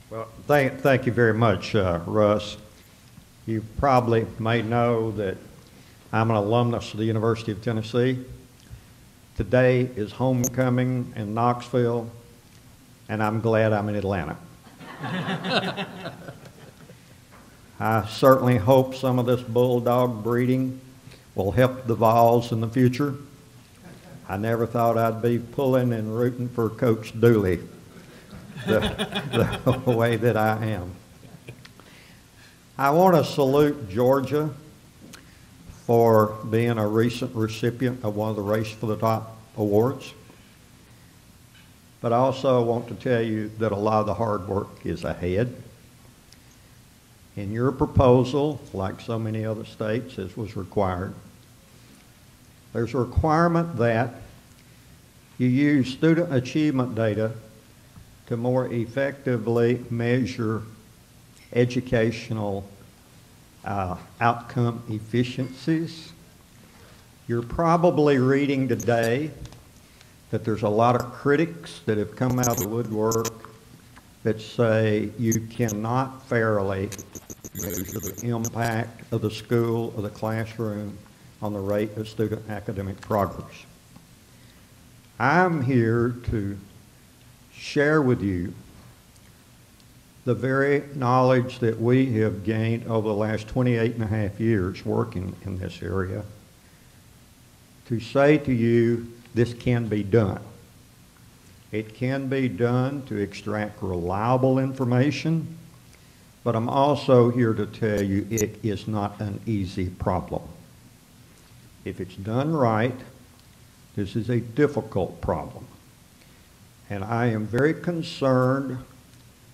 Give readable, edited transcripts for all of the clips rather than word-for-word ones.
Well, thank you very much, Russ. You probably may know that I'm an alumnus of the University of Tennessee. Today is homecoming in Knoxville, and I'm glad I'm in Atlanta. I certainly hope some of this bulldog breeding will help the Vols in the future. I never thought I'd be pulling and rooting for Coach Dooley the way that I am. I want to salute Georgia for being a recent recipient of one of the Race for the Top awards. But I also want to tell you that a lot of the hard work is ahead. In your proposal, like so many other states, as was required, there's a requirement that you use student achievement data to more effectively measure educational outcome efficiencies. You're probably reading today that there's a lot of critics that have come out of the woodwork that say you cannot fairly measure the impact of the school or the classroom on the rate of student academic progress. I'm here to share with you the very knowledge that we have gained over the last 28 and a half years working in this area to say to you this can be done. It can be done to extract reliable information, but I'm also here to tell you it is not an easy problem. If it's done right, this is a difficult problem. And I am very concerned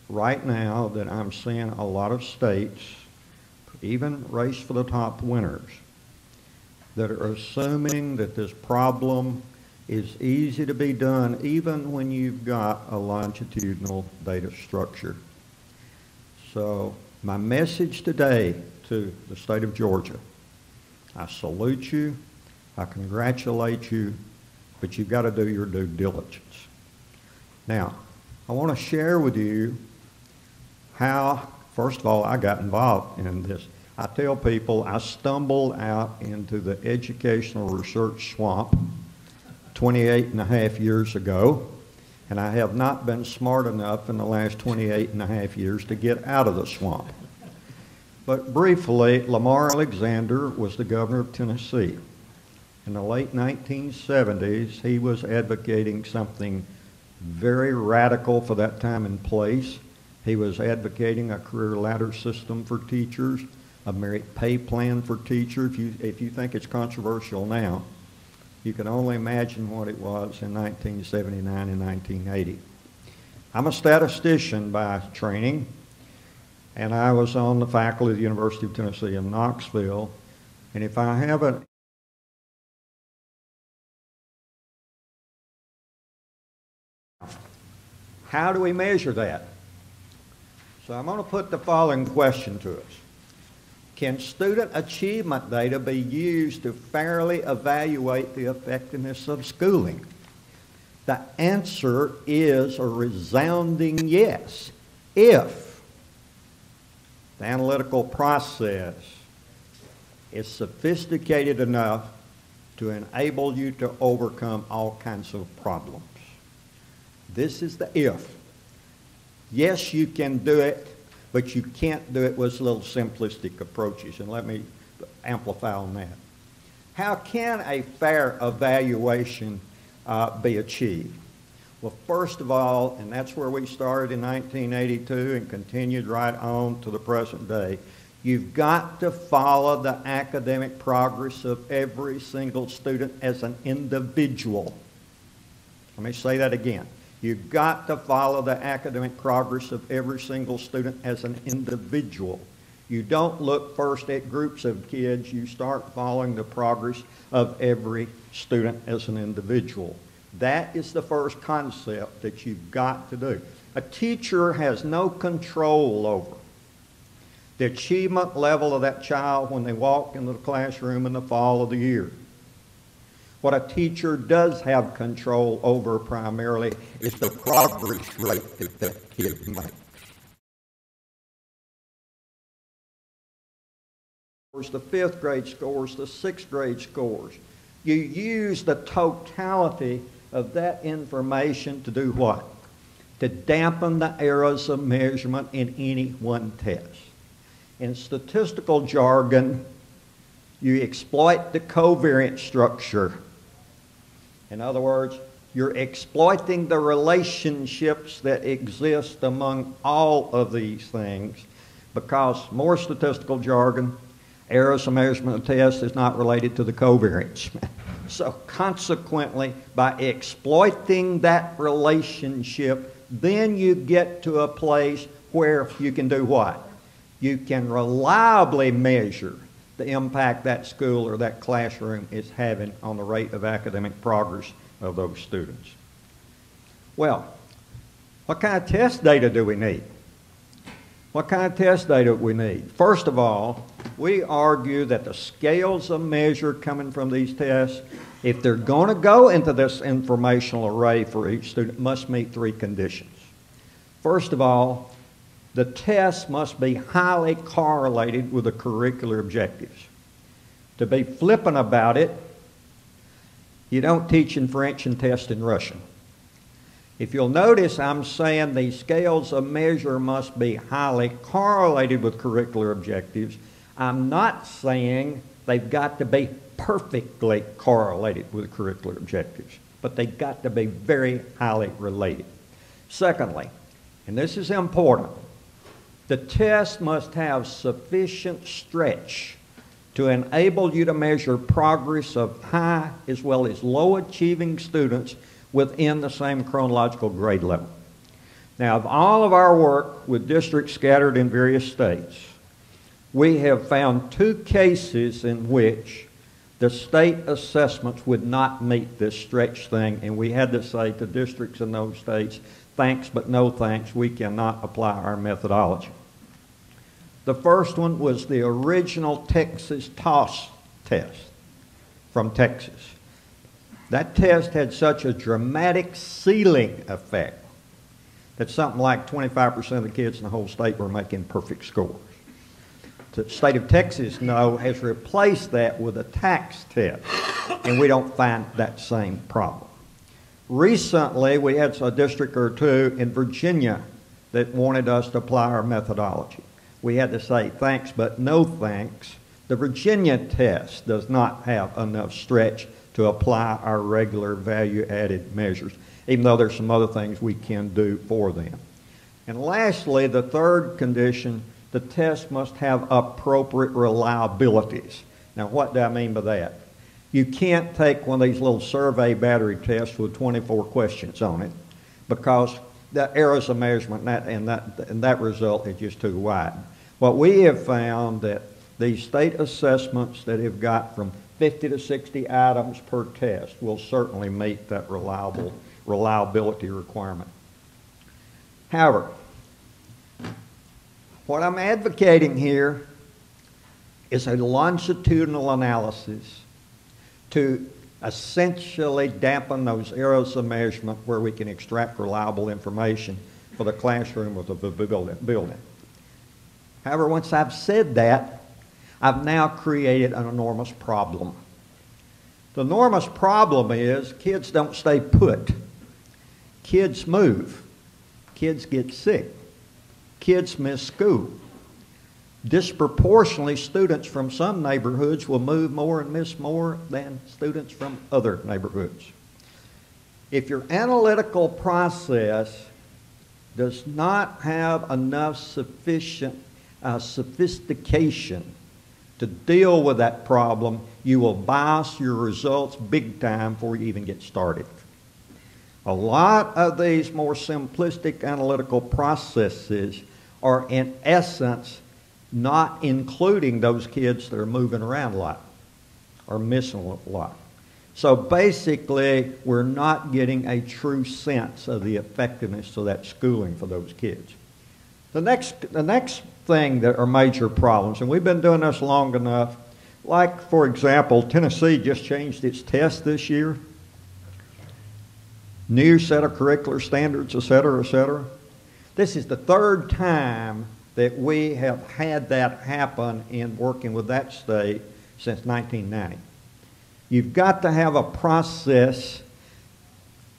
right now that I'm seeing a lot of states, even Race for the Top winners, that are assuming that this problem is easy to be done even when you've got a longitudinal data structure. So my message today to the state of Georgia, I salute you, I congratulate you, but you've got to do your due diligence. Now, I want to share with you how, first of all, I got involved in this. I tell people I stumbled out into the educational research swamp 28 and a half years ago, and I have not been smart enough in the last 28 and a half years to get out of the swamp. But briefly, Lamar Alexander was the governor of Tennessee. In the late 1970s, he was advocating something very radical for that time and place. He was advocating a career ladder system for teachers, a merit pay plan for teachers. If you think it's controversial now, you can only imagine what it was in 1979 and 1980. I'm a statistician by training, and I was on the faculty of the University of Tennessee in Knoxville. And if I haven't how do we measure that? So I'm going to put the following question to us. Can student achievement data be used to fairly evaluate the effectiveness of schooling? The answer is a resounding yes, if the analytical process is sophisticated enough to enable you to overcome all kinds of problems. This is the if. Yes, you can do it, but you can't do it with little simplistic approaches. And let me amplify on that. How can a fair evaluation be achieved? Well, first of all, and that's where we started in 1982 and continued right on to the present day, you've got to follow the academic progress of every single student as an individual. Let me say that again. You've got to follow the academic progress of every single student as an individual. You don't look first at groups of kids. You start following the progress of every student as an individual. That is the first concept that you've got to do. A teacher has no control over the achievement level of that child when they walk into the classroom in the fall of the year. What a teacher does have control over primarily is the progress rate that that kid makes. the fifth grade scores, the sixth grade scores. You use the totality of that information to do what? To dampen the errors of measurement in any one test. In statistical jargon, you exploit the covariance structure. In other words, you're exploiting the relationships that exist among all of these things, because more statistical jargon, errors of measurement of tests is not related to the covariance. So consequently, by exploiting that relationship, then you get to a place where you can do what? You can reliably measure the impact that school or that classroom is having on the rate of academic progress of those students. Well, what kind of test data do we need? What kind of test data do we need? First of all, we argue that the scales of measure coming from these tests, if they're going to go into this informational array for each student, must meet three conditions. First of all, the tests must be highly correlated with the curricular objectives. To be flippant about it, you don't teach in French and test in Russian. If you'll notice, I'm saying these scales of measure must be highly correlated with curricular objectives. I'm not saying they've got to be perfectly correlated with curricular objectives, but they've got to be very highly related. Secondly, and this is important, the test must have sufficient stretch to enable you to measure progress of high as well as low achieving students within the same chronological grade level. Now, of all of our work with districts scattered in various states, we have found two cases in which the state assessments would not meet this stretch thing, and we had to say to districts in those states, thanks but no thanks, we cannot apply our methodology. The first one was the original Texas TOS test from Texas. That test had such a dramatic ceiling effect that something like 25% of the kids in the whole state were making perfect scores. The state of Texas, no, has replaced that with a tax test, and we don't find that same problem. Recently, we had a district or two in Virginia that wanted us to apply our methodology. We had to say thanks, but no thanks. The Virginia test does not have enough stretch to apply our regular value-added measures, even though there's some other things we can do for them. And lastly, the third condition, the test must have appropriate reliabilities. Now, what do I mean by that? You can't take one of these little survey battery tests with 24 questions on it, because the errors of measurement and that result is just too wide. What we have found that these state assessments that have got from 50 to 60 items per test will certainly meet that reliability requirement. However, what I'm advocating here is a longitudinal analysis to essentially dampen those errors of measurement where we can extract reliable information for the classroom or the building. However, once I've said that, I've now created an enormous problem. The enormous problem is kids don't stay put. Kids move. Kids get sick. Kids miss school. Disproportionately, students from some neighborhoods will move more and miss more than students from other neighborhoods. If your analytical process does not have enough sufficient sophistication to deal with that problem, you will bias your results big time before you even get started. A lot of these more simplistic analytical processes are in essence not including those kids that are moving around a lot or missing a lot. So basically, we're not getting a true sense of the effectiveness of that schooling for those kids. The next thing that are major problems, and we've been doing this long enough, like, for example, Tennessee just changed its test this year. New set of curricular standards, et cetera, et cetera. This is the third time that we have had that happen in working with that state since 1990. You've got to have a process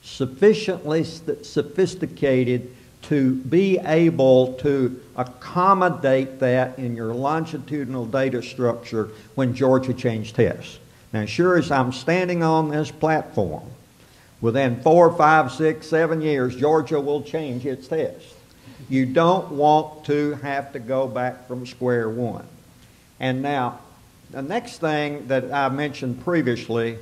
sufficiently sophisticated to be able to accommodate that in your longitudinal data structure when Georgia changed tests. Now, sure as I'm standing on this platform, within 4, 5, 6, 7 years, Georgia will change its test. You don't want to have to go back from square one. And now, the next thing that I mentioned previously,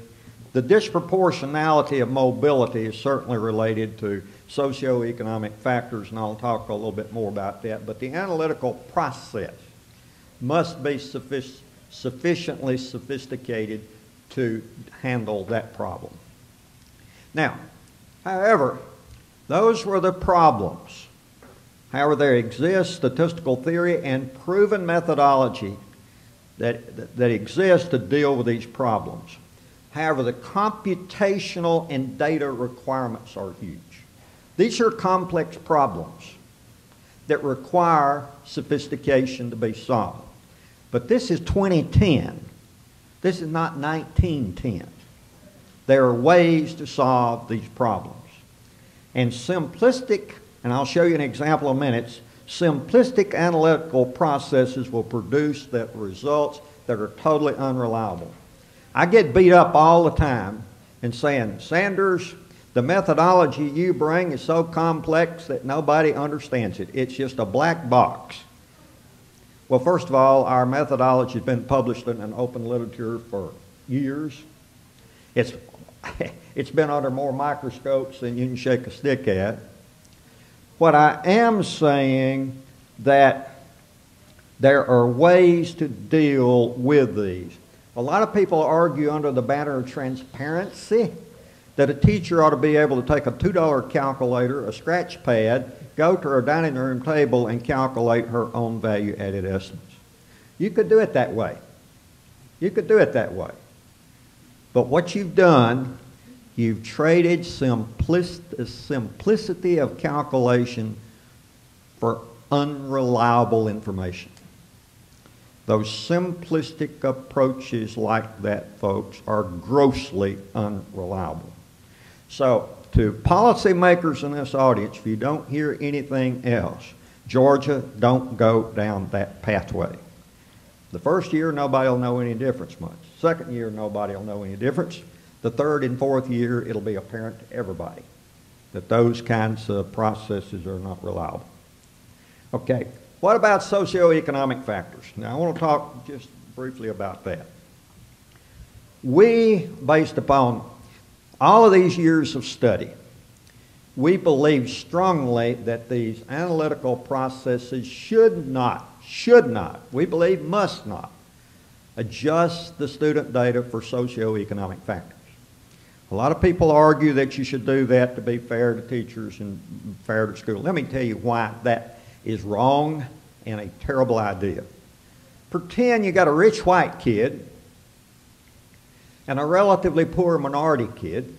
the disproportionality of mobility is certainly related to socioeconomic factors, and I'll talk a little bit more about that. But the analytical process must be sufficiently sophisticated to handle that problem. Now, however, those were the problems. However, there exists statistical theory and proven methodology that exists to deal with these problems. However, the computational and data requirements are huge. These are complex problems that require sophistication to be solved. But this is 2010. This is not 1910. There are ways to solve these problems. And simplistic, and I'll show you an example in minutes, simplistic analytical processes will produce the results that are totally unreliable. I get beat up all the time in saying, Sanders, the methodology you bring is so complex that nobody understands it. It's just a black box. Well, first of all, our methodology has been published in an open literature for years. It's been under more microscopes than you can shake a stick at. What I am saying that there are ways to deal with these. A lot of people argue under the banner of transparency that a teacher ought to be able to take a $2 calculator, a scratch pad, go to her dining room table and calculate her own value-added estimates. You could do it that way. You could do it that way. But what you've done, you've traded simplicity of calculation for unreliable information. Those simplistic approaches like that, folks, are grossly unreliable. So, to policymakers in this audience, if you don't hear anything else, Georgia, don't go down that pathway. The first year, nobody will know any difference much. Second year, nobody will know any difference. The third and fourth year, it'll be apparent to everybody that those kinds of processes are not reliable. Okay, what about socioeconomic factors? Now, I want to talk just briefly about that. We, based upon all of these years of study, we believe strongly that these analytical processes should not, we believe must not, adjust the student data for socioeconomic factors. A lot of people argue that you should do that to be fair to teachers and fair to school. Let me tell you why that is wrong and a terrible idea. Pretend you got a rich white kid and a relatively poor minority kid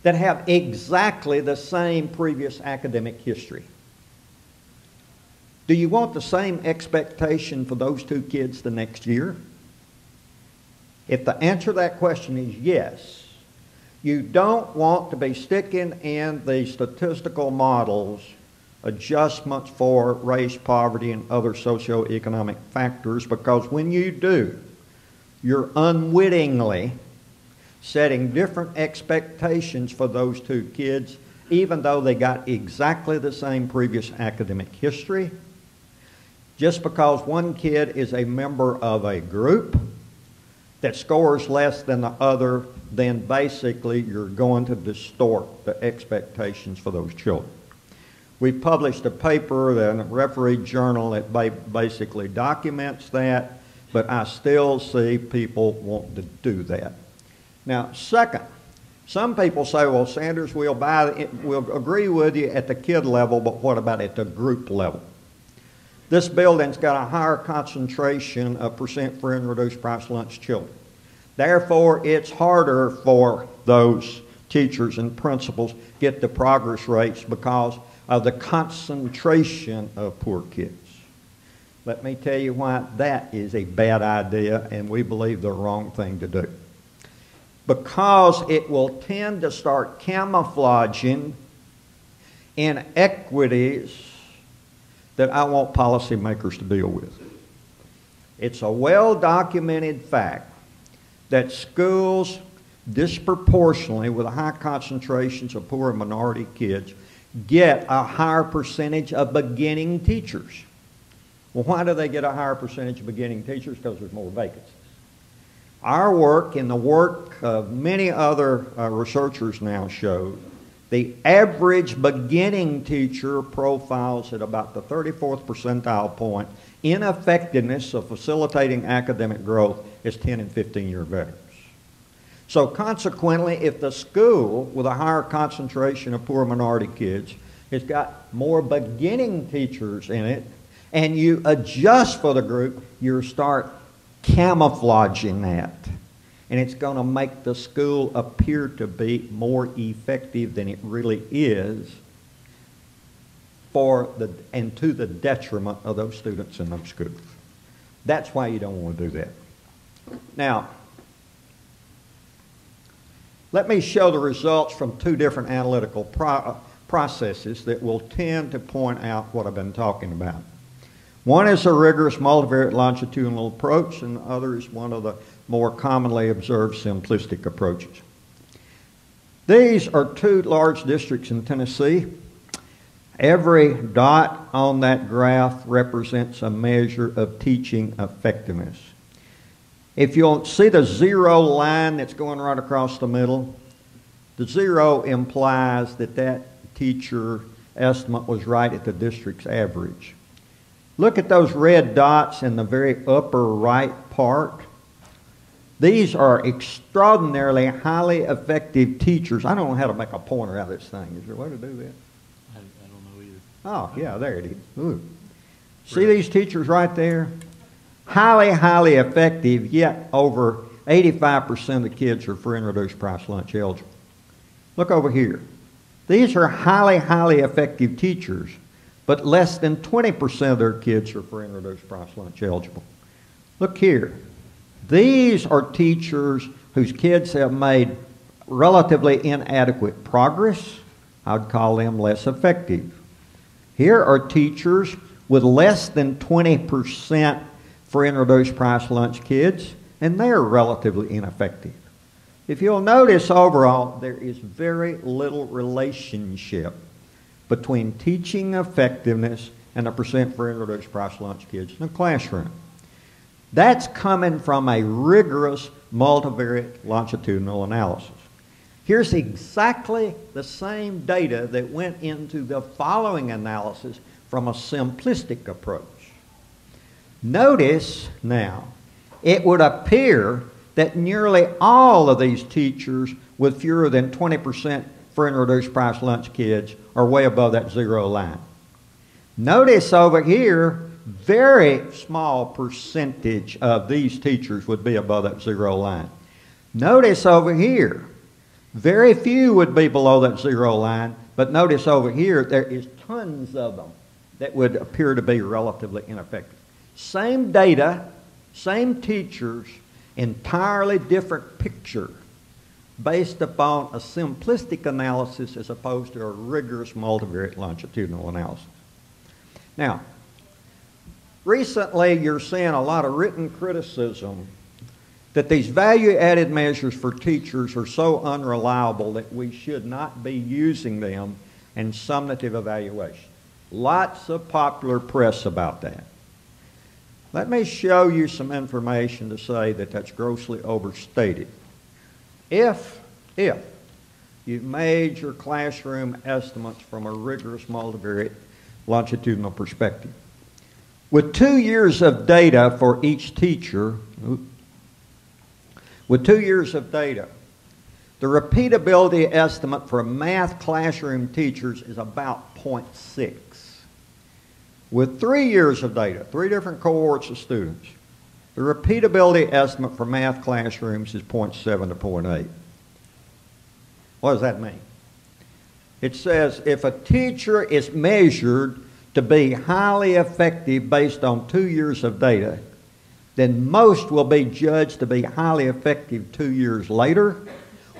that have exactly the same previous academic history. Do you want the same expectation for those two kids the next year? If the answer to that question is yes, you don't want to be sticking in the statistical models adjustments for race, poverty, and other socioeconomic factors, because when you do, you're unwittingly setting different expectations for those two kids, even though they got exactly the same previous academic history. Just because one kid is a member of a group that scores less than the other, then basically you're going to distort the expectations for those children. We published a paper in a refereed journal that basically documents that, but I still see people want to do that. Now, second, some people say, well, Sanders, we'll agree with you at the kid level, but what about at the group level? This building's got a higher concentration of percent free and reduced price lunch children. Therefore, it's harder for those teachers and principals get the progress rates because of the concentration of poor kids. Let me tell you why that is a bad idea and we believe the wrong thing to do. Because it will tend to start camouflaging inequities that I want policymakers to deal with. It's a well-documented fact that schools disproportionately with high concentrations of poor and minority kids get a higher percentage of beginning teachers. Well, why do they get a higher percentage of beginning teachers? Because there's more vacancies. Our work and the work of many other researchers now show the average beginning teacher profiles at about the 34th percentile point in effectiveness of facilitating academic growth as 10 and 15-year veterans. So consequently, if the school with a higher concentration of poor minority kids has got more beginning teachers in it, and you adjust for the group, you start camouflaging that. And it's going to make the school appear to be more effective than it really is and to the detriment of those students in those schools. That's why you don't want to do that. Now, let me show the results from two different analytical processes that will tend to point out what I've been talking about. One is a rigorous multivariate longitudinal approach, and the other is one of the more commonly observed simplistic approaches. These are two large districts in Tennessee. Every dot on that graph represents a measure of teaching effectiveness. If you'll see the zero line that's going right across the middle, the zero implies that that teacher estimate was right at the district's average. Look at those red dots in the very upper right part. These are extraordinarily highly effective teachers. I don't know how to make a pointer out of this thing. Is there a way to do that? I don't know either. Oh, yeah, there it is. Ooh. See these teachers right there? Highly, highly effective, yet over 85% of the kids are free and reduced price lunch eligible. Look over here. These are highly, highly effective teachers, but less than 20% of their kids are free and reduced price lunch eligible. Look here. These are teachers whose kids have made relatively inadequate progress. I'd call them less effective. Here are teachers with less than 20% free and reduced price lunch kids, and they're relatively ineffective. If you'll notice overall, there is very little relationship between teaching effectiveness and the percent free and reduced price lunch kids in the classroom. That's coming from a rigorous multivariate longitudinal analysis. Here's exactly the same data that went into the following analysis from a simplistic approach. Notice now, it would appear that nearly all of these teachers with fewer than 20% free and reduced price lunch kids are way above that zero line. Notice over here, very small percentage of these teachers would be above that zero line. Notice over here, very few would be below that zero line, but notice over here, there is tons of them that would appear to be relatively ineffective. Same data, same teachers, entirely different picture based upon a simplistic analysis as opposed to a rigorous multivariate longitudinal analysis. Now, recently you're seeing a lot of written criticism that these value-added measures for teachers are so unreliable that we should not be using them in summative evaluation. Lots of popular press about that. Let me show you some information to say that that's grossly overstated. If you made your classroom estimates from a rigorous multivariate longitudinal perspective, with 2 years of data for each teacher, with 2 years of data, the repeatability estimate for math classroom teachers is about 0.6. With 3 years of data, 3 different cohorts of students, the repeatability estimate for math classrooms is 0.7 to 0.8. What does that mean? It says if a teacher is measured to be highly effective based on 2 years of data, then most will be judged to be highly effective 2 years later,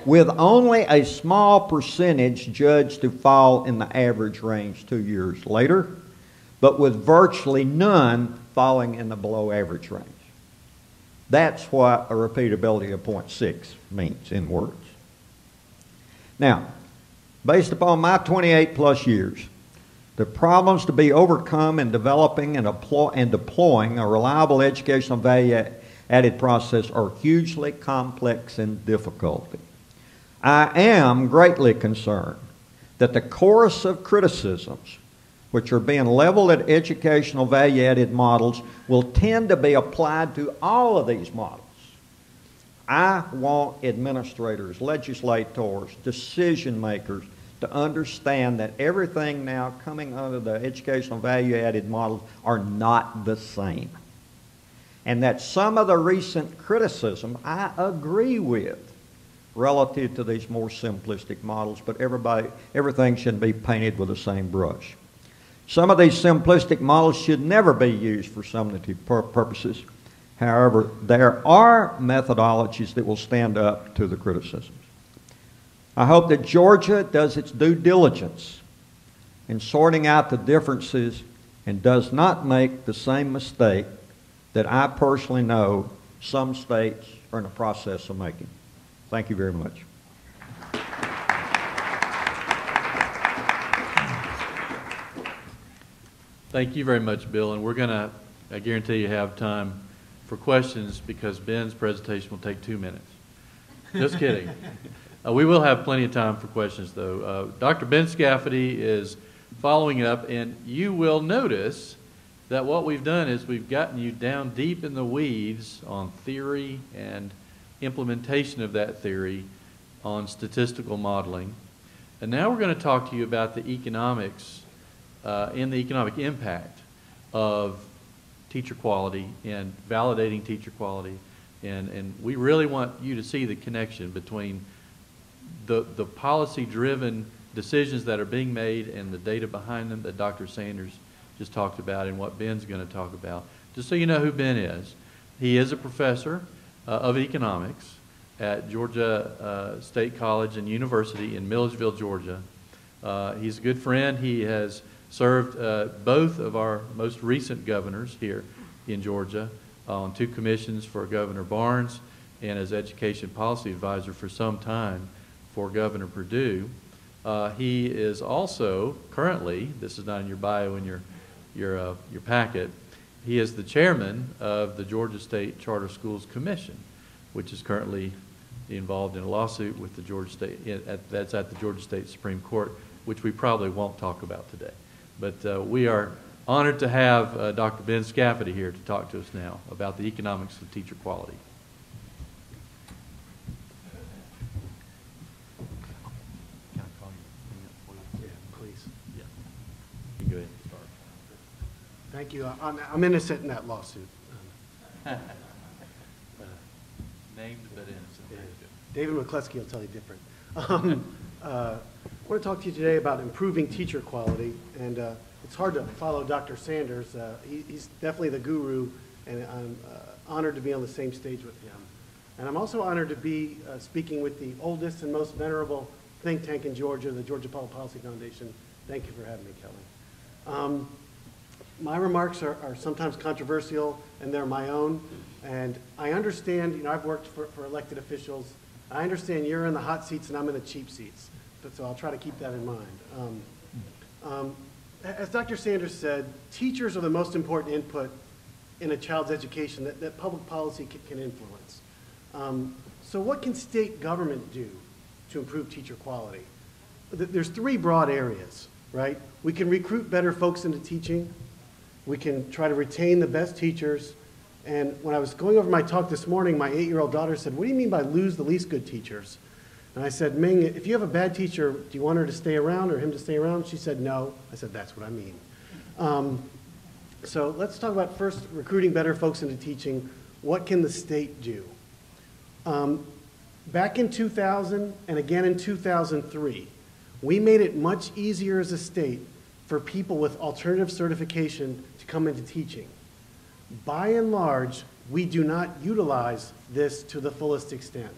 with only a small percentage judged to fall in the average range 2 years later, but with virtually none falling in the below average range. That's what a repeatability of 0.6 means in words. Now, based upon my 28 plus years, the problems to be overcome in developing and deploying a reliable educational value-added process are hugely complex and difficult. I am greatly concerned that the chorus of criticisms which are being leveled at educational value-added models will tend to be applied to all of these models. I want administrators, legislators, decision makers to understand that everything now coming under the educational value-added models are not the same. And that some of the recent criticism I agree with relative to these more simplistic models, but everything shouldn't be painted with the same brush. Some of these simplistic models should never be used for summative purposes. However, there are methodologies that will stand up to the criticisms. I hope that Georgia does its due diligence in sorting out the differences and does not make the same mistake that I personally know some states are in the process of making. Thank you very much. Thank you very much, Bill. And we're going to, I guarantee you have time for questions because Ben's presentation will take 2 minutes. Just kidding. We will have plenty of time for questions, though. Dr. Ben Scafidi is following up, and you will notice that what we've done is we've gotten you down deep in the weeds on theory and implementation of that theory on statistical modeling. And now we're going to talk to you about the economics and the economic impact of teacher quality and validating teacher quality. And we really want you to see the connection between the policy-driven decisions that are being made and the data behind them that Dr. Sanders just talked about and what Ben's going to talk about. Just so you know who Ben is, he is a professor of economics at Georgia State College and University in Milledgeville, Georgia. He's a good friend. He has served both of our most recent governors here in Georgia on 2 commissions for Governor Barnes and as education policy advisor for some time for Governor Perdue. He is also currently, this is not in your bio in your packet, he is the chairman of the Georgia State Charter Schools Commission, which is currently involved in a lawsuit with the Georgia State, that's at the Georgia State Supreme Court, which we probably won't talk about today. But we are honored to have Dr. Ben Scafidi here to talk to us now about the economics of teacher quality. Can I call you? Yeah, please. Yeah. You can go ahead and start. Thank you. I'm innocent in that lawsuit. Named but innocent. Yeah. David McCluskey will tell you different. I want to talk to you today about improving teacher quality, and it's hard to follow Dr. Sanders. He's definitely the guru, and I'm honored to be on the same stage with him. And I'm also honored to be speaking with the oldest and most venerable think tank in Georgia, the Georgia Public Policy Foundation. Thank you for having me, Kelly. My remarks are sometimes controversial, and they're my own. And I understand, you know, I've worked for elected officials. I understand you're in the hot seats and I'm in the cheap seats. So I'll try to keep that in mind. As Dr. Sanders said, teachers are the most important input in a child's education that public policy can influence. So what can state government do to improve teacher quality? There's 3 broad areas, right? We can recruit better folks into teaching. We can try to retain the best teachers. And when I was going over my talk this morning, my 8-year-old daughter said, "What do you mean by lose the least good teachers?" And I said, "Ming, if you have a bad teacher, do you want her to stay around or him to stay around?" She said, "No." I said, "That's what I mean." So let's talk about first recruiting better folks into teaching. What can the state do? Back in 2000 and again in 2003, we made it much easier as a state for people with alternative certification to come into teaching. By and large, we do not utilize this to the fullest extent.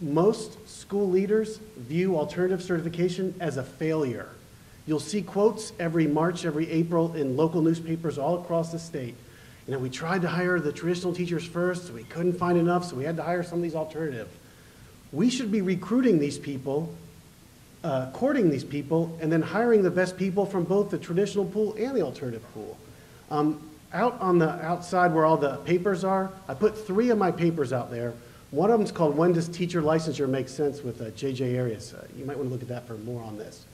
Most school leaders view alternative certification as a failure. You'll see quotes every March, every April in local newspapers all across the state. You know, we tried to hire the traditional teachers first, we couldn't find enough, so we had to hire some of these alternative. We should be recruiting these people, courting these people, and then hiring the best people from both the traditional pool and the alternative pool. Out on the outside where all the papers are, I put 3 of my papers out there. One of them is called When Does Teacher Licensure Make Sense with J.J. Arias. You might want to look at that for more on this.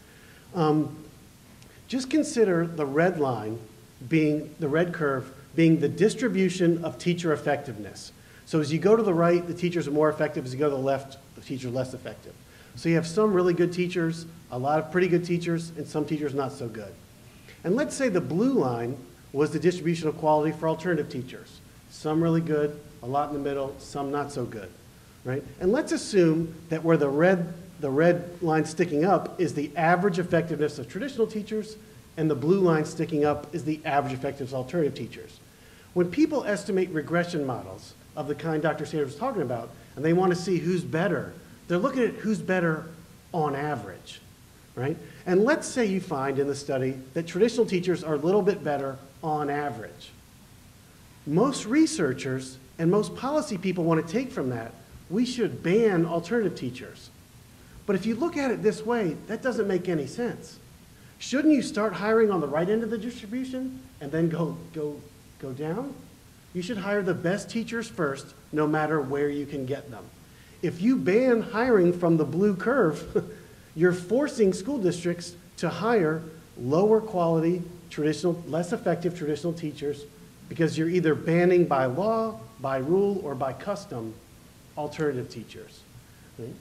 Just consider the red line being, the red curve, being the distribution of teacher effectiveness. So as you go to the right, the teachers are more effective. As you go to the left, the teachers are less effective. So you have some really good teachers, a lot of pretty good teachers, and some teachers not so good. And let's say the blue line was the distribution of quality for alternative teachers. Some really good, a lot in the middle, some not so good, right? And let's assume that where the red line sticking up is the average effectiveness of traditional teachers, and the blue line sticking up is the average effectiveness of alternative teachers. When people estimate regression models of the kind Dr. Sanders was talking about, and they want to see who's better, they're looking at who's better on average, right? And let's say you find in the study that traditional teachers are a little bit better on average. Most researchers and most policy people want to take from that, we should ban alternative teachers. But if you look at it this way, that doesn't make any sense. Shouldn't you start hiring on the right end of the distribution and then go down? You should hire the best teachers first, no matter where you can get them. If you ban hiring from the blue curve, you're forcing school districts to hire lower quality, traditional, less effective traditional teachers because you're either banning by law, by rule, or by custom alternative teachers. Right?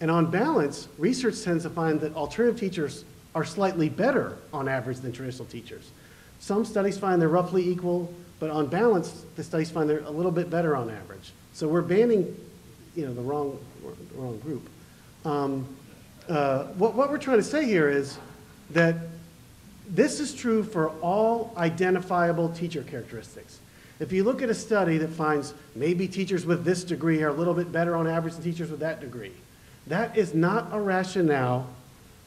And on balance, research tends to find that alternative teachers are slightly better on average than traditional teachers. Some studies find they're roughly equal, but on balance, the studies find they're a little bit better on average. So we're banning, you know, the wrong group. What we're trying to say here is that this is true for all identifiable teacher characteristics. If you look at a study that finds maybe teachers with this degree are a little bit better on average than teachers with that degree, that is not a rationale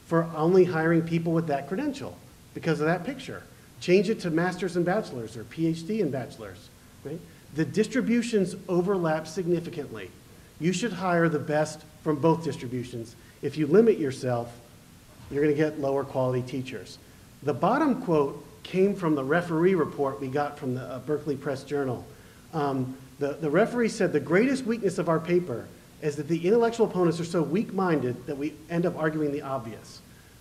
for only hiring people with that credential because of that picture. Change it to masters and bachelors or PhD and bachelors. Right? The distributions overlap significantly. You should hire the best from both distributions. If you limit yourself, you're going to get lower quality teachers. The bottom quote came from the referee report we got from the Berkeley Press Journal. The referee said the greatest weakness of our paper is that the intellectual opponents are so weak-minded that we end up arguing the obvious.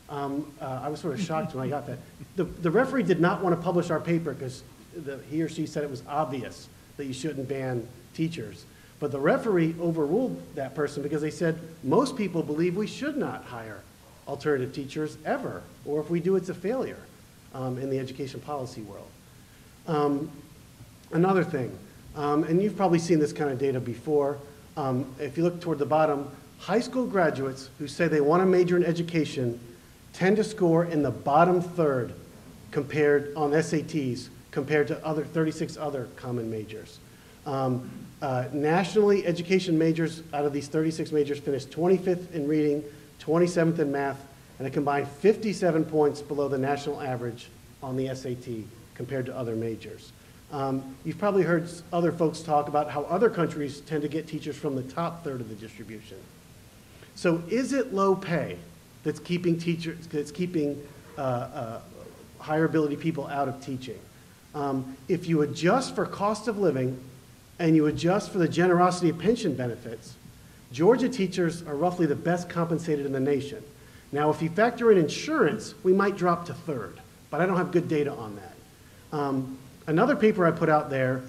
I was sort of shocked when I got that. The referee did not want to publish our paper because he or she said it was obvious that you shouldn't ban teachers. But the referee overruled that person because they said most people believe we should not hire alternative teachers ever, or if we do, it's a failure in the education policy world. Another thing, and you've probably seen this kind of data before, if you look toward the bottom, high school graduates who say they want to major in education tend to score in the bottom third compared on SATs compared to 36 other common majors. Nationally, education majors out of these 36 majors finished 25th in reading, 27th in math, and a combined 57 points below the national average on the SAT compared to other majors. You've probably heard other folks talk about how other countries tend to get teachers from the top third of the distribution. So is it low pay that's keeping teachers, that's keeping higher ability people out of teaching? If you adjust for cost of living and you adjust for the generosity of pension benefits, Georgia teachers are roughly the best compensated in the nation. Now, if you factor in insurance, we might drop to third, but I don't have good data on that. Another paper I put out there,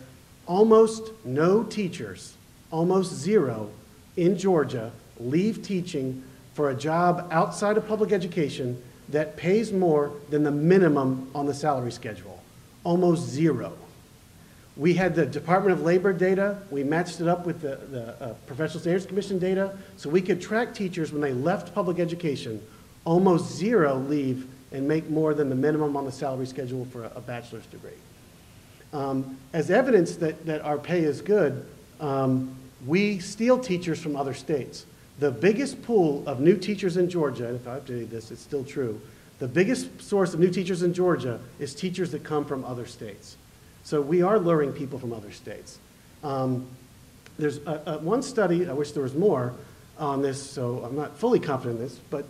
almost no teachers, almost zero in Georgia, leave teaching for a job outside of public education that pays more than the minimum on the salary schedule. Almost zero. We had the Department of Labor data. We matched it up with the Professional Standards Commission data, so we could track teachers when they left public education almost zero leave and make more than the minimum on the salary schedule for a bachelor's degree. As evidence that our pay is good, we steal teachers from other states. The biggest pool of new teachers in Georgia, and if I updated this, it's still true, the biggest source of new teachers in Georgia is teachers that come from other states. So we are luring people from other states. There's one study, I wish there was more on this, so I'm not fully confident in this, but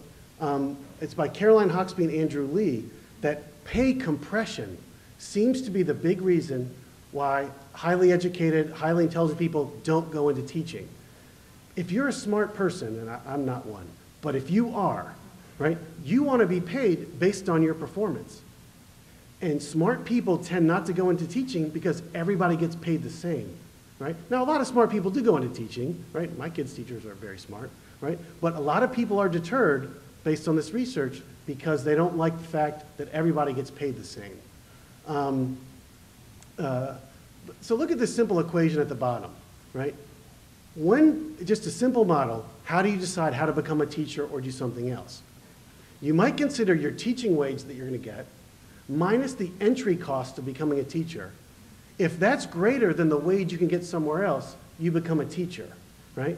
it's by Caroline Hawksby and Andrew Lee, that pay compression seems to be the big reason why highly educated, highly intelligent people don't go into teaching. If you're a smart person, and I'm not one, but if you are, right, you want to be paid based on your performance. And smart people tend not to go into teaching because everybody gets paid the same, right? Now, a lot of smart people do go into teaching, right? My kids' teachers are very smart, right? But a lot of people are deterred based on this research because they don't like the fact that everybody gets paid the same. So look at this simple equation at the bottom, right? Just a simple model, how do you decide how to become a teacher or do something else? You might consider your teaching wage that you're going to get minus the entry cost of becoming a teacher. If that's greater than the wage you can get somewhere else, you become a teacher, right?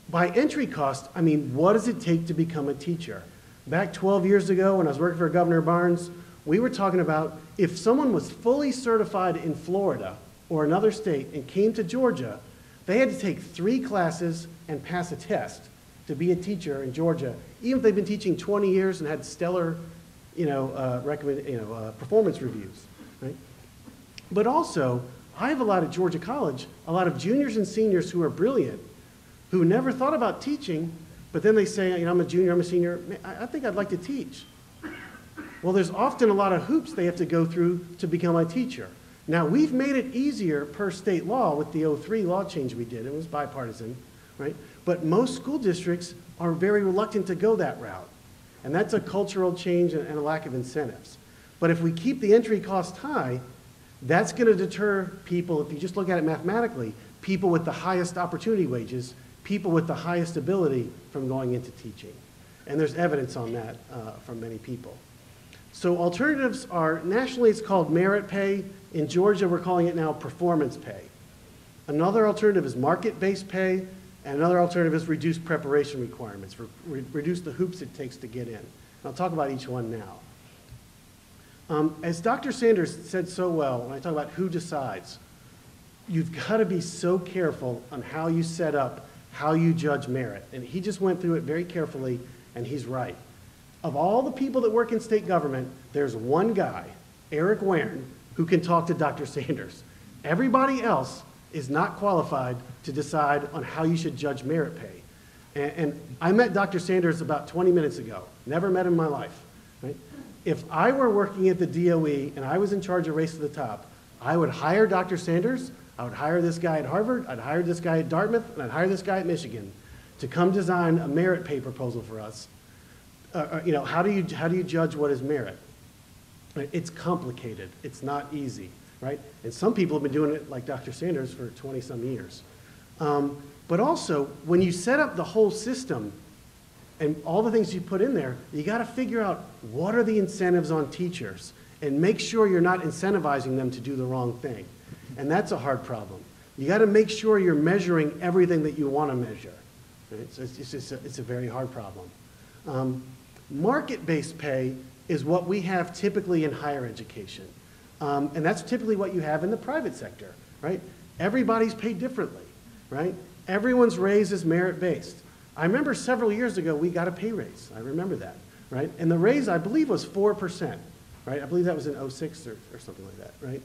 By entry cost, I mean, what does it take to become a teacher? Back 12 years ago when I was working for Governor Barnes, we were talking about if someone was fully certified in Florida or another state and came to Georgia, they had to take 3 classes and pass a test to be a teacher in Georgia, even if they've been teaching 20 years and had stellar, performance reviews, right? But also, I have a lot at Georgia College, a lot of juniors and seniors who are brilliant, who never thought about teaching, but then they say, I'm a junior, I'm a senior, I think I'd like to teach. Well, there's often a lot of hoops they have to go through to become a teacher. Now, we've made it easier per state law with the 03 law change we did. It was bipartisan, right? But most school districts are very reluctant to go that route. And that's a cultural change and a lack of incentives. But if we keep the entry cost high, that's going to deter people, if you just look at it mathematically, people with the highest opportunity wages, people with the highest ability from going into teaching. And there's evidence on that from many people. So alternatives are, nationally it's called merit pay. In Georgia, we're calling it now performance pay. Another alternative is market-based pay, and another alternative is reduced preparation requirements, reduce the hoops it takes to get in. And I'll talk about each one now. As Dr. Sanders said so well, when I talk about who decides, you've got to be so careful on how you set up, how you judge merit. And he just went through it very carefully, and he's right. Of all the people that work in state government, there's one guy, Eric Warren, who can talk to Dr. Sanders. Everybody else is not qualified to decide on how you should judge merit pay. And I met Dr. Sanders about 20 minutes ago. Never met him in my life. Right? If I were working at the DOE and I was in charge of Race to the Top, I would hire Dr. Sanders, I would hire this guy at Harvard, I'd hire this guy at Dartmouth, and I'd hire this guy at Michigan to come design a merit pay proposal for us. How do you judge what is merit? It's complicated. It's not easy, right? And some people have been doing it, like Dr. Sanders, for 20-some years. But also, when you set up the whole system and all the things you put in there, you got to figure out what are the incentives on teachers and make sure you're not incentivizing them to do the wrong thing. And that's a hard problem. You got to make sure you're measuring everything that you want to measure. Right? So it's a very hard problem. Market-based pay is what we have typically in higher education. And that's typically what you have in the private sector, right? Everybody's paid differently, right? Everyone's raise is merit-based. I remember several years ago, we got a pay raise. I remember that, right? And the raise, I believe, was 4%, right? I believe that was in 06 or something like that, right?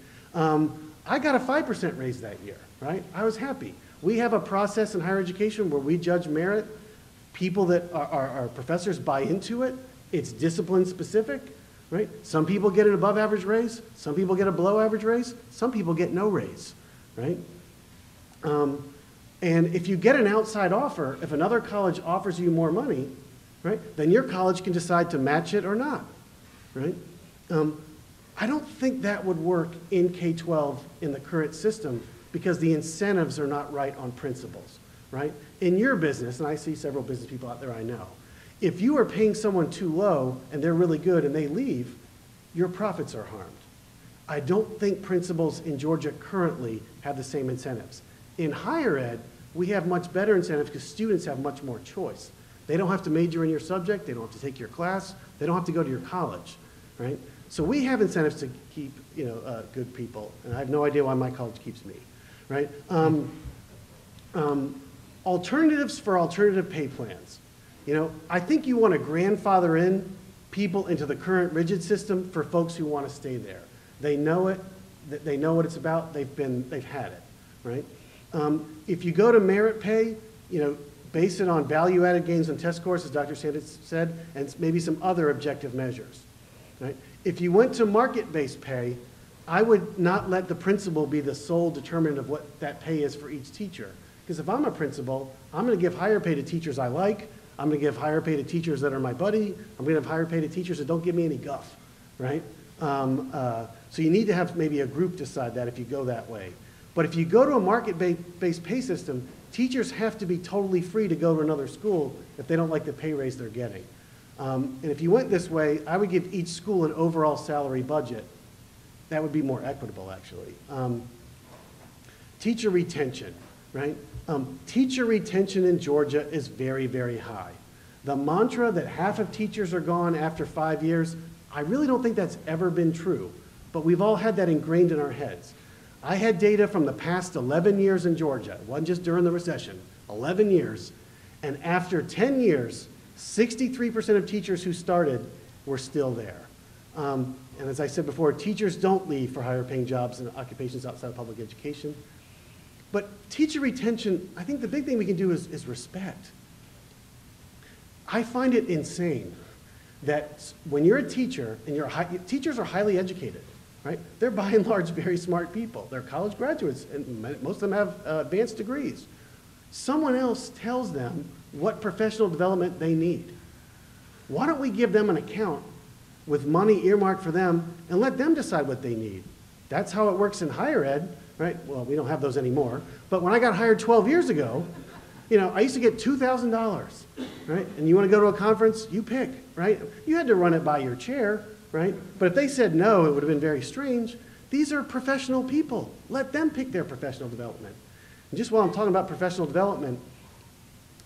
I got a 5% raise that year, right? I was happy. We have a process in higher education where we judge merit. People that are professors buy into it. It's discipline specific, right? Some people get an above average raise. Some people get a below average raise. Some people get no raise, right? And if you get an outside offer, if another college offers you more money, right, then your college can decide to match it or not, right? I don't think that would work in K-12 in the current system because the incentives are not right on principles, right? In your business, and I see several business people out there I know, If you are paying someone too low and they're really good and they leave, your profits are harmed. I don't think principals in Georgia currently have the same incentives. In higher ed, we have much better incentives because students have much more choice. They don't have to major in your subject, they don't have to take your class, they don't have to go to your college, right? So we have incentives to keep, good people, and I have no idea why my college keeps me, right? Alternatives for alternative pay plans. I think you want to grandfather in people into the current rigid system for folks who want to stay there. They know it, they know what it's about, they've had it, right? If you go to merit pay, base it on value-added gains on test scores, as Dr. Sanders said, and maybe some other objective measures, right? If you went to market-based pay, I would not let the principal be the sole determinant of what that pay is for each teacher. Because if I'm a principal, I'm going to give higher pay to teachers I like, I'm going to give higher pay to teachers that are my buddy, I'm going to have higher pay to teachers that don't give me any guff, right? So you need to have maybe a group decide that if you go that way. But if you go to a market-based pay system, teachers have to be totally free to go to another school if they don't like the pay raise they're getting. And if you went this way, I would give each school an overall salary budget. That would be more equitable, actually. Teacher retention, right? Teacher retention in Georgia is very, very high. The mantra that half of teachers are gone after 5 years, I really don't think that's ever been true, but we've all had that ingrained in our heads. I had data from the past 11 years in Georgia. It wasn't just during the recession, 11 years. And after 10 years, 63% of teachers who started were still there. And as I said before, teachers don't leave for higher paying jobs and occupations outside of public education. But teacher retention, I think the big thing we can do is respect. I find it insane that when you're a teacher, and teachers are highly educated, right? They're by and large very smart people. They're college graduates, and most of them have advanced degrees. Someone else tells them what professional development they need. Why don't we give them an account with money earmarked for them and let them decide what they need? That's how it works in higher ed, right? Well, we don't have those anymore. But when I got hired 12 years ago, I used to get $2,000, right? And you want to go to a conference, you pick, right? You had to run it by your chair, right? But if they said no, it would have been very strange. These are professional people. Let them pick their professional development. And just while I'm talking about professional development,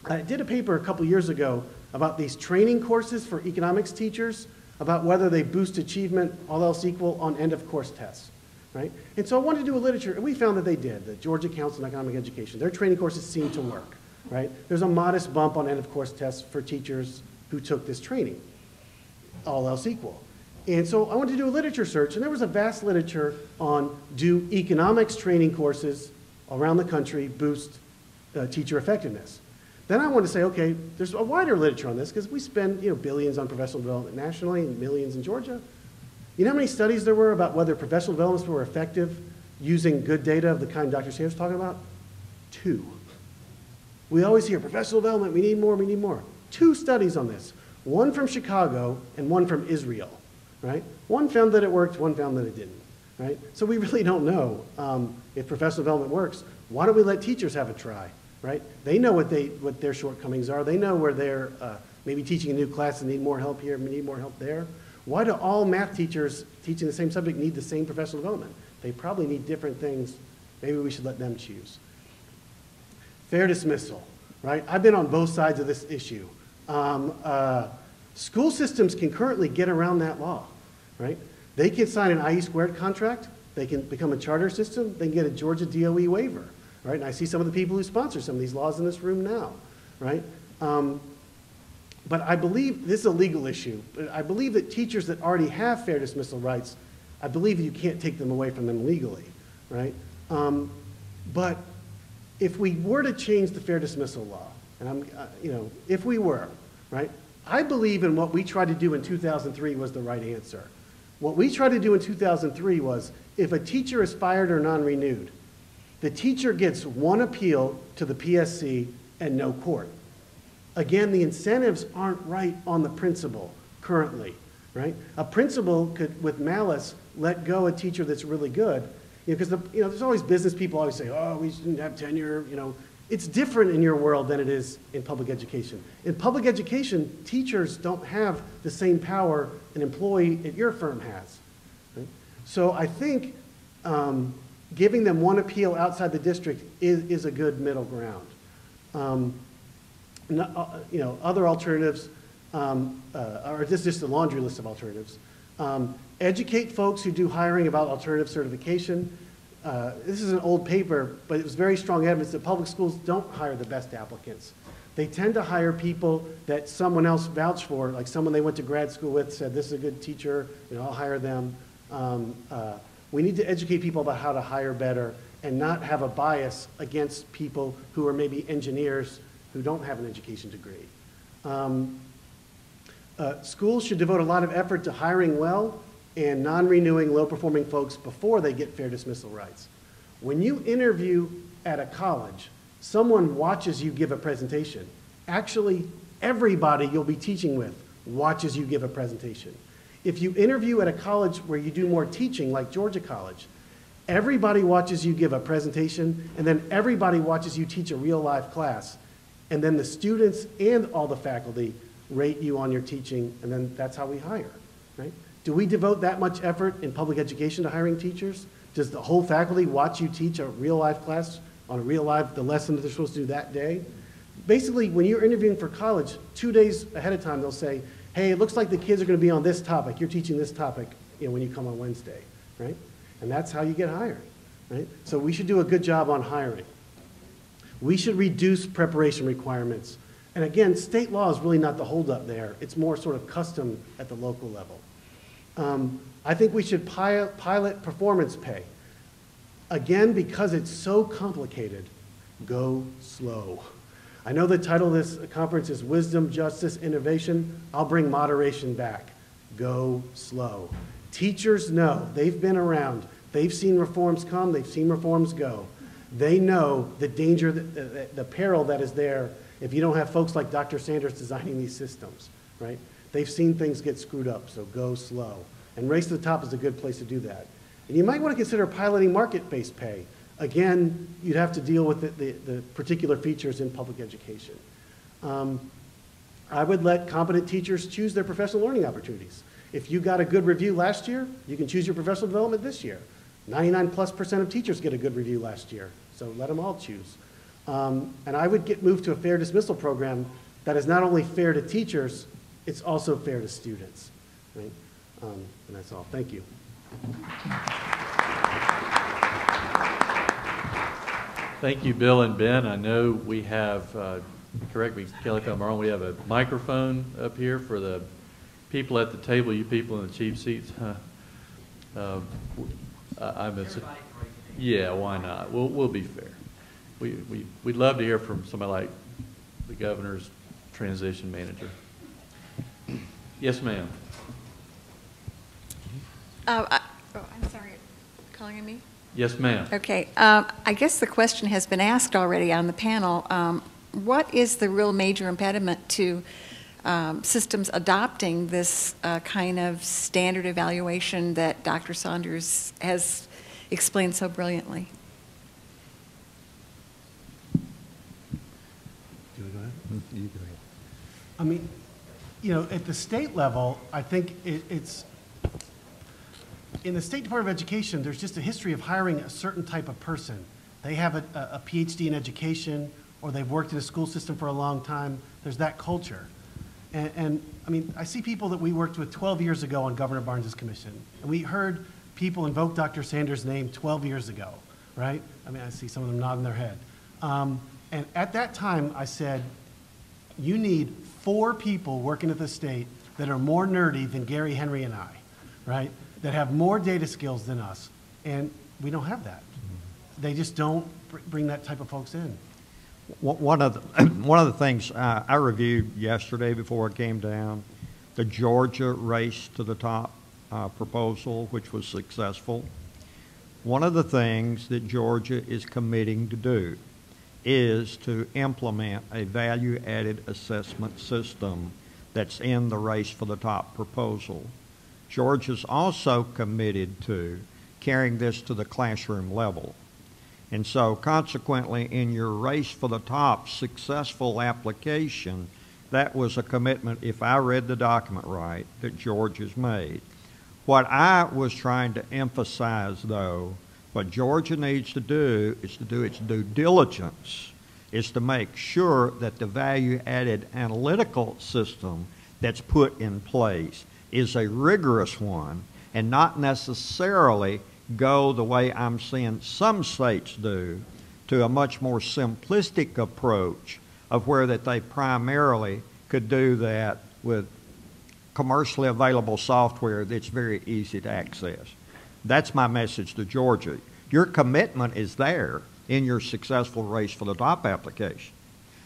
I did a paper a couple years ago about these training courses for economics teachers, about whether they boost achievement, all else equal, on end-of-course tests, right? And so I wanted to do a literature, and we found that they did. The Georgia Council on Economic Education, their training courses seem to work, right? There's a modest bump on end-of-course tests for teachers who took this training, all else equal. And so I wanted to do a literature search, and there was a vast literature on do economics training courses around the country boost teacher effectiveness. Then I wanted to say, okay, there's a wider literature on this because we spend billions on professional development nationally and millions in Georgia. You know how many studies there were about whether professional developments were effective using good data of the kind Dr. Sanders was talking about? 2. We always hear professional development, we need more, we need more. 2 studies on this, one from Chicago and one from Israel, right? One found that it worked, one found that it didn't, right? So we really don't know if professional development works. Why don't we let teachers have a try, right? They know what their shortcomings are. They know where they're maybe teaching a new class and need more help here, need more help there. Why do all math teachers teaching the same subject need the same professional development? They probably need different things. Maybe we should let them choose. Fair dismissal, right? I've been on both sides of this issue. School systems can currently get around that law, right? They can sign an IE squared contract. They can become a charter system. They can get a Georgia DOE waiver, right? And I see some of the people who sponsor some of these laws in this room now, right? But I believe, this is a legal issue, but I believe that teachers that already have fair dismissal rights, I believe that you can't take them away from them legally, right? But if we were to change the fair dismissal law, and if we were, right? I believe in what we tried to do in 2003 was the right answer. What we tried to do in 2003 was, if a teacher is fired or non-renewed, the teacher gets one appeal to the PSC and no court. Again, the incentives aren't right on the principal currently, right? A principal could, with malice, let go a teacher that's really good, because there's always business people always say, oh, we shouldn't have tenure, It's different in your world than it is in public education. In public education, teachers don't have the same power an employee at your firm has. Right? So I think giving them one appeal outside the district is a good middle ground. Other alternatives, or this is just a laundry list of alternatives. Educate folks who do hiring about alternative certification. This is an old paper, but it was very strong evidence that public schools don't hire the best applicants. They tend to hire people that someone else vouched for, like someone they went to grad school with said, this is a good teacher, I'll hire them. We need to educate people about how to hire better and not have a bias against people who are maybe engineers who don't have an education degree. Schools should devote a lot of effort to hiring well and non-renewing low-performing folks before they get fair dismissal rights. When you interview at a college, someone watches you give a presentation. Actually, everybody you'll be teaching with watches you give a presentation. If you interview at a college where you do more teaching, like Georgia College, everybody watches you give a presentation, and then everybody watches you teach a real-life class, and then the students and all the faculty rate you on your teaching, and then that's how we hire, right? Do we devote that much effort in public education to hiring teachers? Does the whole faculty watch you teach a real-life class on a real-life, the lesson that they're supposed to do that day? Basically, when you're interviewing for college, 2 days ahead of time, they'll say, hey, it looks like the kids are going to be on this topic. You're teaching this topic when you come on Wednesday, right? And that's how you get hired, right? So we should do a good job on hiring. We should reduce preparation requirements. And again, state law is really not the holdup there. It's more sort of custom at the local level. I think we should pilot performance pay. Again, because it's so complicated, go slow. I know the title of this conference is Wisdom, Justice, Innovation. I'll bring moderation back. Go slow. Teachers know. They've been around. They've seen reforms come. They've seen reforms go. They know the danger, the peril that is there if you don't have folks like Dr. Sanders designing these systems, right? They've seen things get screwed up, so go slow. And Race to the Top is a good place to do that. And you might want to consider piloting market-based pay. Again, you'd have to deal with the particular features in public education. I would let competent teachers choose their professional learning opportunities. If you got a good review last year, you can choose your professional development this year. 99+% of teachers get a good review last year, so let them all choose. And I would move to a fair dismissal program that is not only fair to teachers, it's also fair to students, right? And that's all. Thank you. Thank you, Bill and Ben. I know we have, correct me, Kelly, if I'm wrong, we have a microphone up here for the people at the table, you people in the cheap seats. Yeah, why not? We'll be fair. We'd love to hear from somebody like the governor's transition manager. Yes, ma'am. I'm sorry, calling on me? Yes, ma'am. Okay. I guess the question has been asked already on the panel. What is the real major impediment to systems adopting this kind of standard evaluation that Dr. Saunders has explained so brilliantly? Do you want to go ahead? You go ahead. I mean, at the state level, I think it's in the State Department of Education, there's just a history of hiring a certain type of person. They have a PhD in education, or they've worked in a school system for a long time. There's that culture. And I mean, I see people that we worked with 12 years ago on Governor Barnes's commission, and we heard people invoke Dr. Sanders' name 12 years ago, right? I mean, I see some of them nodding their head. And at that time, I said, you need 4 people working at the state that are more nerdy than Gary, Henry, and I, right? That have more data skills than us, and we don't have that. They just don't bring that type of folks in. One of the things I reviewed yesterday before I came down, the Georgia Race to the Top proposal, which was successful. One of the things that Georgia is committing to do is to implement a value-added assessment system that's in the Race for the Top proposal. Georgia's also committed to carrying this to the classroom level. And so consequently, in your race for the top successful application, that was a commitment, if I read the document right, that George has made. What I was trying to emphasize, though, what Georgia needs to do is to do its due diligence, is to make sure that the value-added analytical system that's put in place is a rigorous one and not necessarily go the way I'm seeing some states do, to a much more simplistic approach of where that they primarily could do that with commercially available software that's very easy to access. That's my message to Georgia. Your commitment is there in your successful race for the top application.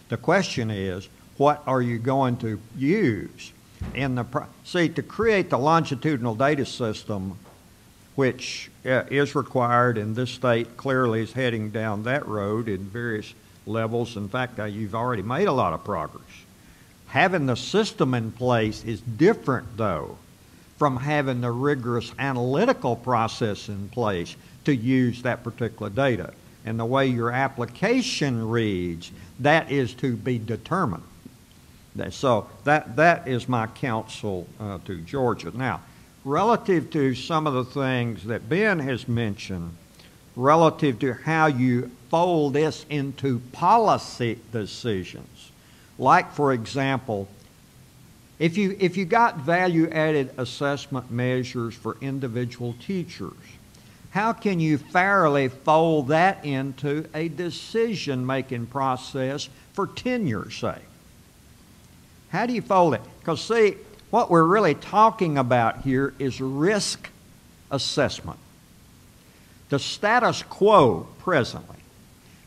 The question is, what are you going to use in the see, to create the longitudinal data system, which is required, and this state clearly is heading down that road in various levels. In fact, you've already made a lot of progress. Having the system in place is different, though, from having the rigorous analytical process in place to use that particular data. And the way your application reads, that is to be determined. So that is my counsel to Georgia. Now, relative to some of the things that Ben has mentioned, relative to how you fold this into policy decisions, like, for example, if you got value-added assessment measures for individual teachers, how can you fairly fold that into a decision-making process for tenure, say? How do you fold it? Because, see, what we're really talking about here is risk assessment. The status quo presently,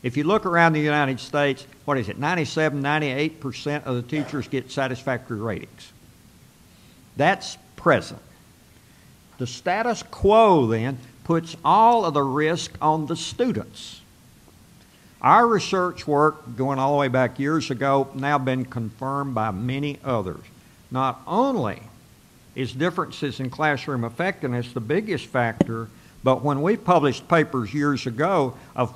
if you look around the United States, what is it, 97, 98% of the teachers get satisfactory ratings. That's present. The status quo, then, puts all of the risk on the students. Our research work, going all the way back years ago, now been confirmed by many others. Not only is differences in classroom effectiveness the biggest factor, but when we published papers years ago of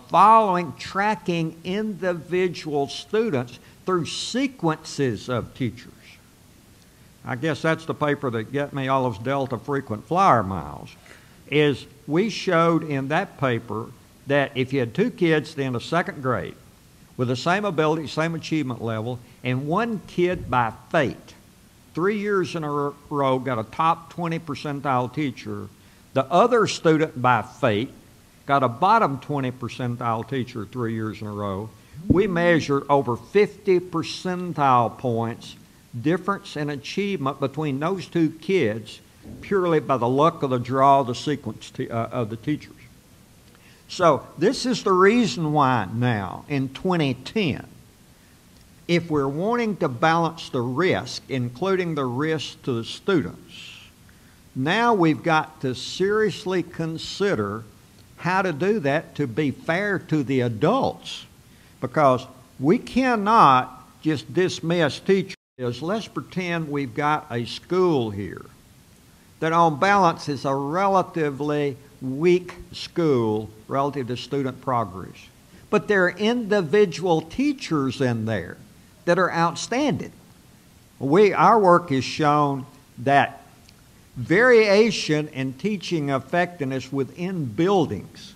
tracking individual students through sequences of teachers. I guess that's the paper that got me all those Delta frequent flyer miles, is we showed in that paper that if you had two kids at the end of second grade with the same ability, same achievement level, and one kid by fate, 3 years in a row got a top 20 percentile teacher, the other student by fate got a bottom 20 percentile teacher 3 years in a row, we measured over 50 percentile points difference in achievement between those two kids purely by the luck of the draw of the sequence of the teachers. So this is the reason why now in 2010, if we're wanting to balance the risk, including the risk to the students, now we've got to seriously consider how to do that to be fair to the adults, because we cannot just dismiss teachers. Let's pretend we've got a school here that on balance is a relatively weak school relative to student progress. But there are individual teachers in there that are outstanding. Our work has shown that variation in teaching effectiveness within buildings,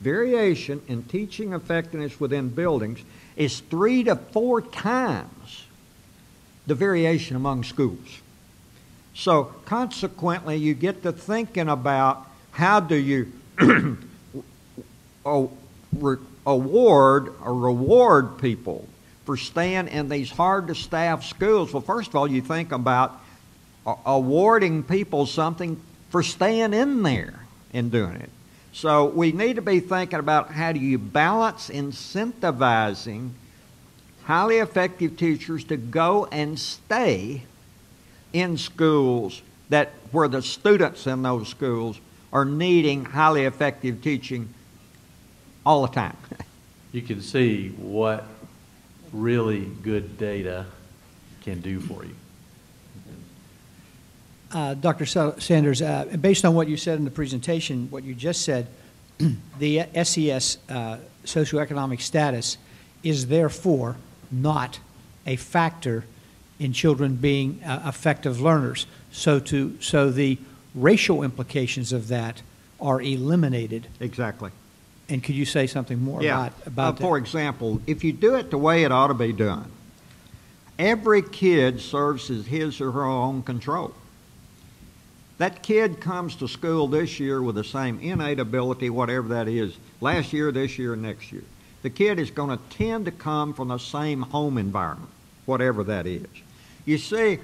variation in teaching effectiveness within buildings is 3 to 4 times the variation among schools. So consequently, you get to thinking about how do you award or reward people for staying in these hard-to-staff schools. Well, first of all, you think about awarding people something for staying in there and doing it. So we need to be thinking about how do you balance incentivizing highly effective teachers to go and stay in schools where the students in those schools are needing highly effective teaching all the time. You can see what really good data can do for you. Dr. Sanders, based on what you said in the presentation, what you just said, the SES socioeconomic status is therefore not a factor in children being effective learners. So the racial implications of that are eliminated. Exactly. And could you say something more about that? For example, if you do it the way it ought to be done, every kid serves as his or her own control. That kid comes to school this year with the same innate ability, whatever that is, last year, this year, next year. The kid is going to tend to come from the same home environment, whatever that is. You see,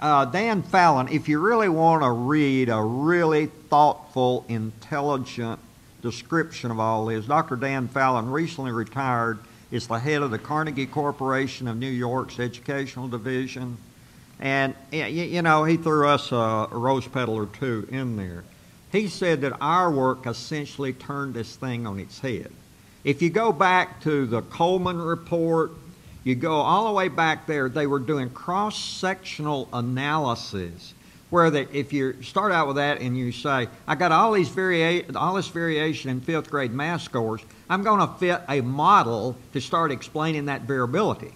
Dan Fallon, if you really want to read a really thoughtful, intelligent description of all this, Dr. Dan Fallon recently retired, is the head of the Carnegie Corporation of New York's Educational Division. And, you know, he threw us a rose petal or two in there. He said that our work essentially turned this thing on its head. If you go back to the Coleman report, you go all the way back there, they were doing cross-sectional analysis where if you start out with that and you say, I got all this variation in fifth grade math scores, I'm going to fit a model to start explaining that variability.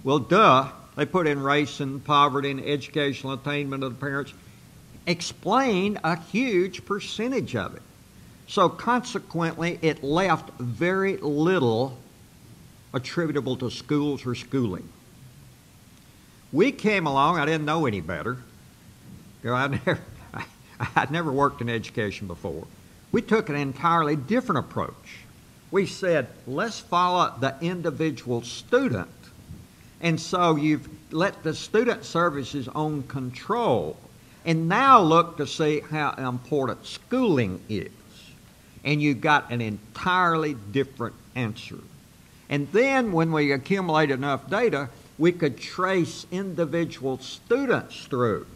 Well, duh. They put in race and poverty and educational attainment of the parents, explained a huge percentage of it. So consequently, it left very little attributable to schools or schooling. We came along, I didn't know any better. You know, I'd never worked in education before. We took an entirely different approach. We said, let's follow the individual student. And so you've let the student serve as his own control. And now look to see how important schooling is. And you got an entirely different answer. And then when we accumulate enough data, we could trace individual students through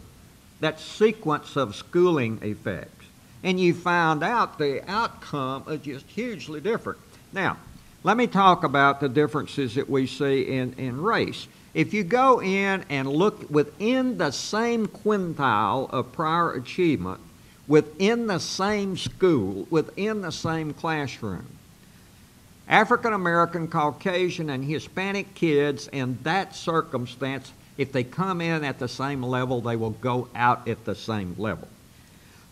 that sequence of schooling effects. And you found out the outcome is just hugely different. Now, let me talk about the differences that we see in race. If you go in and look within the same quintile of prior achievement, within the same school, within the same classroom, African American, Caucasian, and Hispanic kids in that circumstance, if they come in at the same level, they will go out at the same level.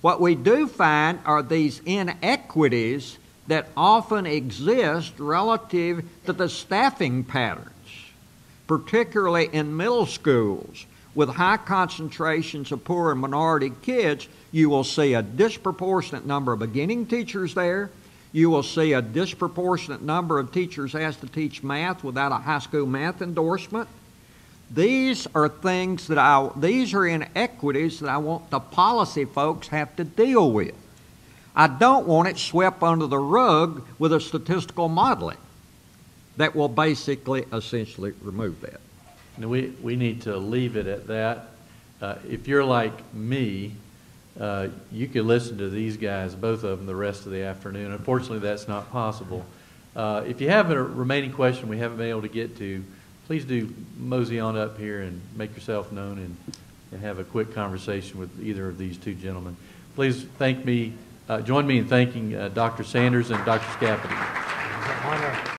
What we do find are these inequities that often exist relative to the staffing patterns, particularly in middle schools. With high concentrations of poor and minority kids, you will see a disproportionate number of beginning teachers there. You will see a disproportionate number of teachers asked to teach math without a high school math endorsement. These are things that these are inequities that I want the policy folks have to deal with. I don't want it swept under the rug with a statistical modeling that will basically, essentially remove that. Now we need to leave it at that. If you're like me, you could listen to these guys, both of them, the rest of the afternoon. Unfortunately, that's not possible. If you have a remaining question we haven't been able to get to, please do mosey on up here and make yourself known and have a quick conversation with either of these two gentlemen. Please join me in thanking Dr. Sanders and Dr. Scafidi.